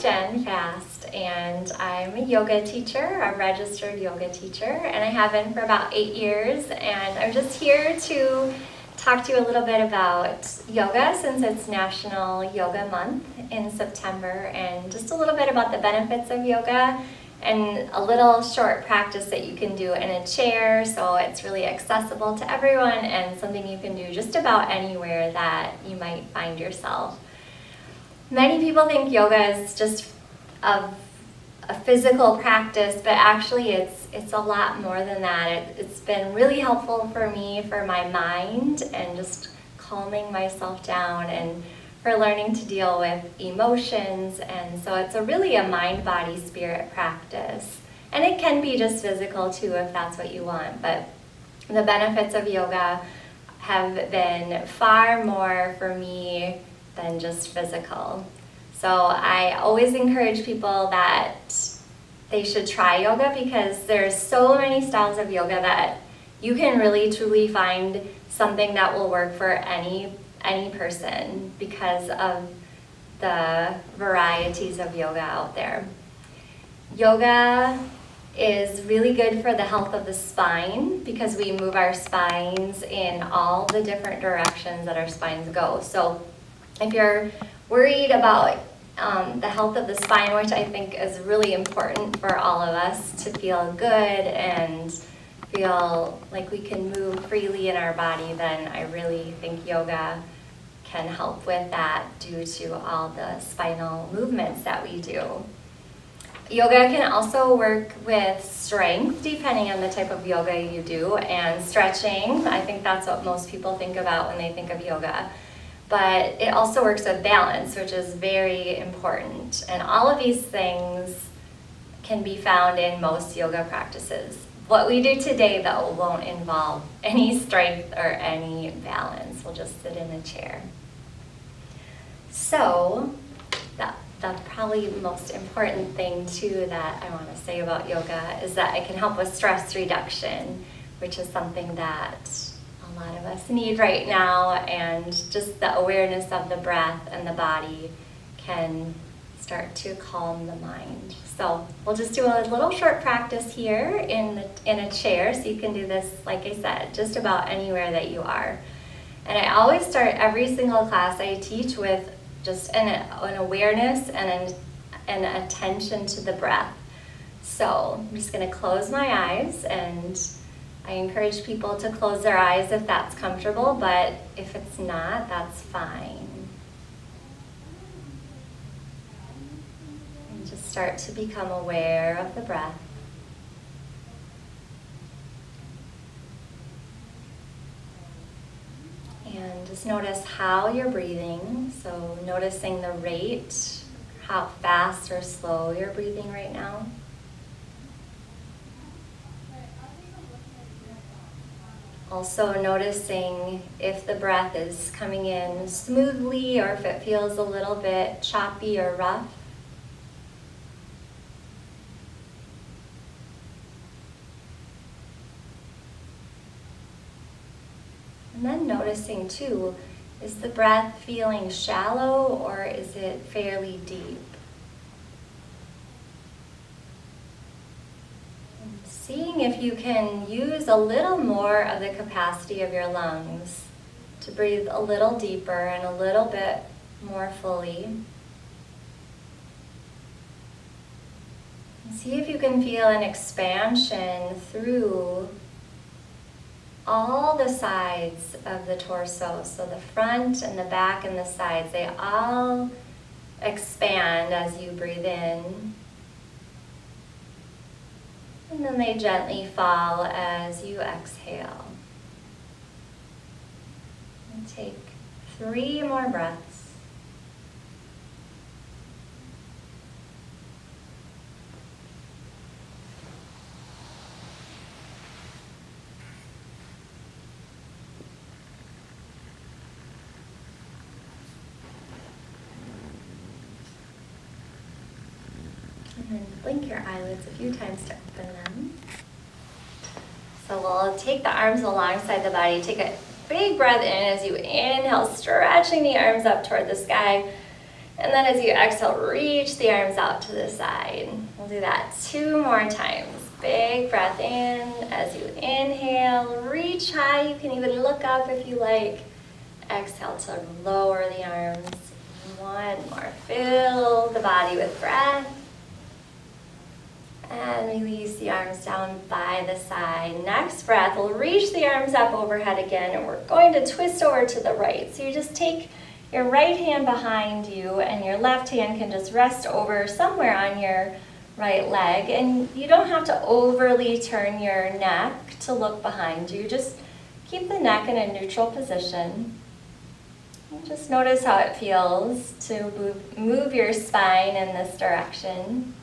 is Jenn Fast, and I'm a yoga teacher, a registered yoga teacher, and I have been for about 8 years, and I'm just here to talk to you a little bit about yoga since it's National Yoga Month in September, and just a little bit about the benefits of yoga and a little short practice that you can do in a chair, so it's really accessible to everyone and something you can do just about anywhere that you might find yourself. Many people think yoga is just a physical practice, but actually it's a lot more than that. It's been really helpful for me, for my mind, and just calming myself down, and for learning to deal with emotions. And so it's really a mind, body, spirit practice. And it can be just physical too if that's what you want, but the benefits of yoga have been far more for me than just physical. So I always encourage people that they should try yoga because there's so many styles of yoga that you can really truly find something that will work for any person because of the varieties of yoga out there. Yoga is really good for the health of the spine because we move our spines in all the different directions that our spines go. So if you're worried about the health of the spine, which I think is really important for all of us to feel good and feel like we can move freely in our body, then I really think yoga can help with that due to all the spinal movements that we do. Yoga can also work with strength depending on the type of yoga you do, and stretching. I think that's what most people think about when they think of yoga. But it also works with balance, which is very important. And all of these things can be found in most yoga practices. What we do today, though, won't involve any strength or any balance. We'll just sit in a chair. So, the probably most important thing, too, that I want to say about yoga is that it can help with stress reduction, which is something that a lot of us need right now, and just the awareness of the breath and the body can start to calm the mind. So we'll just do a little short practice here in a chair, so you can do this, like I said, just about anywhere that you are. And I always start every single class I teach with just an awareness and an attention to the breath. So I'm just going to close my eyes, and I encourage people to close their eyes if that's comfortable, but if it's not, that's fine. And just start to become aware of the breath. And just notice how you're breathing. So noticing the rate, how fast or slow you're breathing right now. Also noticing if the breath is coming in smoothly or if it feels a little bit choppy or rough. And then noticing too, is the breath feeling shallow or is it fairly deep? Seeing if you can use a little more of the capacity of your lungs to breathe a little deeper and a little bit more fully. And see if you can feel an expansion through all the sides of the torso. So the front and the back and the sides, they all expand as you breathe in. And then they gently fall as you exhale. And take 3 more breaths. And then blink your eyelids a few times to open them. So we'll take the arms alongside the body. Take a big breath in as you inhale, stretching the arms up toward the sky. And then as you exhale, reach the arms out to the side. We'll do that 2 more times. Big breath in. As you inhale, reach high. You can even look up if you like. Exhale to lower the arms. 1 more. Fill the body with breath. And release the arms down by the side. Next breath, we'll reach the arms up overhead again, and we're going to twist over to the right. So you just take your right hand behind you, and your left hand can just rest over somewhere on your right leg. And you don't have to overly turn your neck to look behind you. Just keep the neck in a neutral position. And just notice how it feels to move your spine in this direction.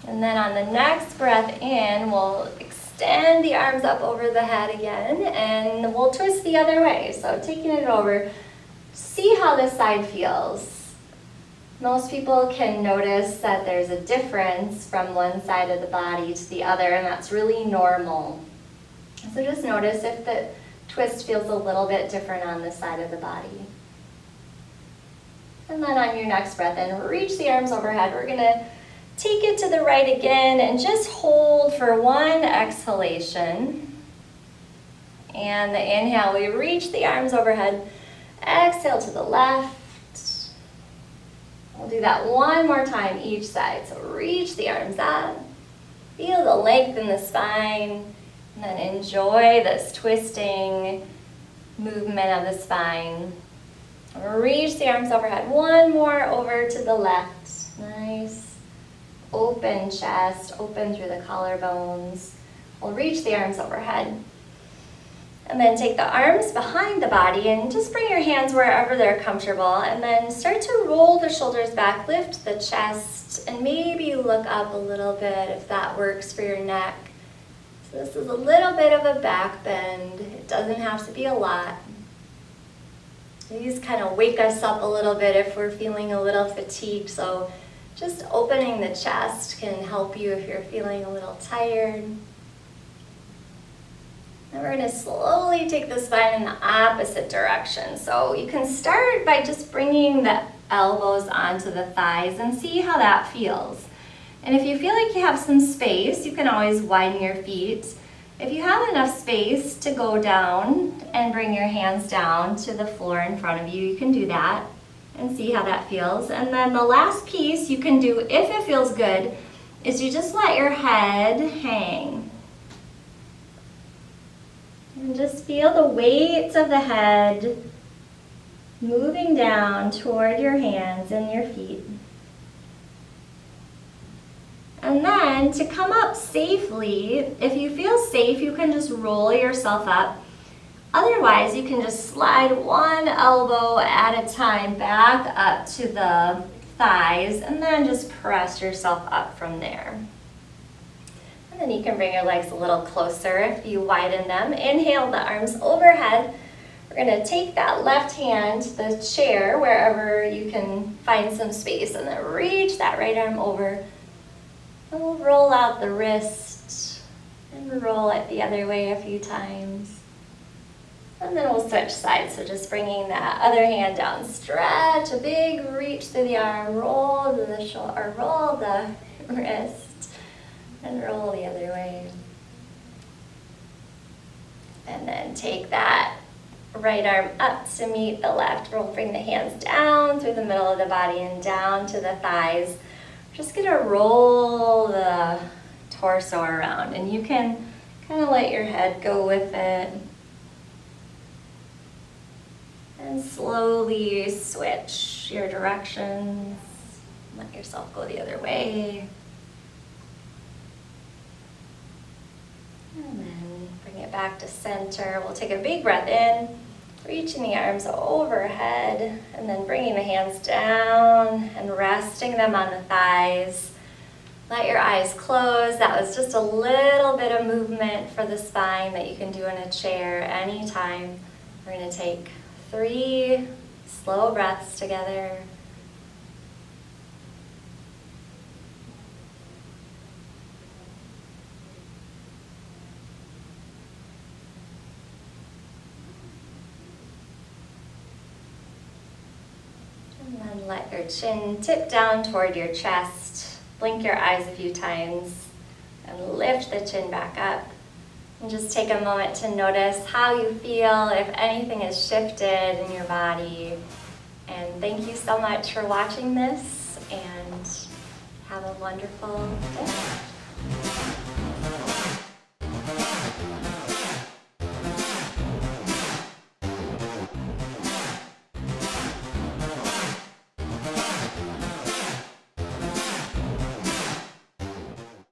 And then on the next breath in, we'll extend the arms up over the head again, and we'll twist the other way. So taking it over, see how this side feels. Most people can notice that there's a difference from one side of the body to the other, and that's really normal. So just notice if the twist feels a little bit different on this side of the body. And then on your next breath in, reach the arms overhead. We're going to take it to the right again and just hold for 1 exhalation. And the inhale, we reach the arms overhead. Exhale to the left. We'll do that 1 more time each side. So reach the arms up. Feel the length in the spine. And then enjoy this twisting movement of the spine. Reach the arms overhead. 1 more over to the left. Nice. Open chest, open through the collarbones. We'll reach the arms overhead. And then take the arms behind the body and just bring your hands wherever they're comfortable. And then start to roll the shoulders back, lift the chest, and maybe look up a little bit if that works for your neck. So this is a little bit of a back bend. It doesn't have to be a lot. These kind of wake us up a little bit if we're feeling a little fatigued. So just opening the chest can help you if you're feeling a little tired. Then we're going to slowly take the spine in the opposite direction. So you can start by just bringing the elbows onto the thighs and see how that feels. And if you feel like you have some space, you can always widen your feet. If you have enough space to go down and bring your hands down to the floor in front of you, you can do that. And see how that feels. And then the last piece you can do, if it feels good, is you just let your head hang. And just feel the weight of the head moving down toward your hands and your feet. And then to come up safely, if you feel safe, you can just roll yourself up. Otherwise, you can just slide 1 elbow at a time back up to the thighs and then just press yourself up from there. And then you can bring your legs a little closer if you widen them. Inhale the arms overhead. We're going to take that left hand to the chair wherever you can find some space and then reach that right arm over. And we'll roll out the wrist and roll it the other way a few times. And then we'll switch sides, so just bringing that other hand down, stretch a big reach through the arm, roll the shoulder, roll the wrist, and roll the other way. And then take that right arm up to meet the left. We'll bring the hands down through the middle of the body and down to the thighs. We're just gonna roll the torso around, and you can kind of let your head go with it. And slowly switch your directions. Let yourself go the other way. And then bring it back to center. We'll take a big breath in, reaching the arms overhead, and then bringing the hands down and resting them on the thighs. Let your eyes close. That was just a little bit of movement for the spine that you can do in a chair anytime. We're going to take 3 slow breaths together. let your chin tip down toward your chest. Blink your eyes a few times and lift the chin back up. And just take a moment to notice how you feel, if anything has shifted in your body. And thank you so much for watching this, and have a wonderful day.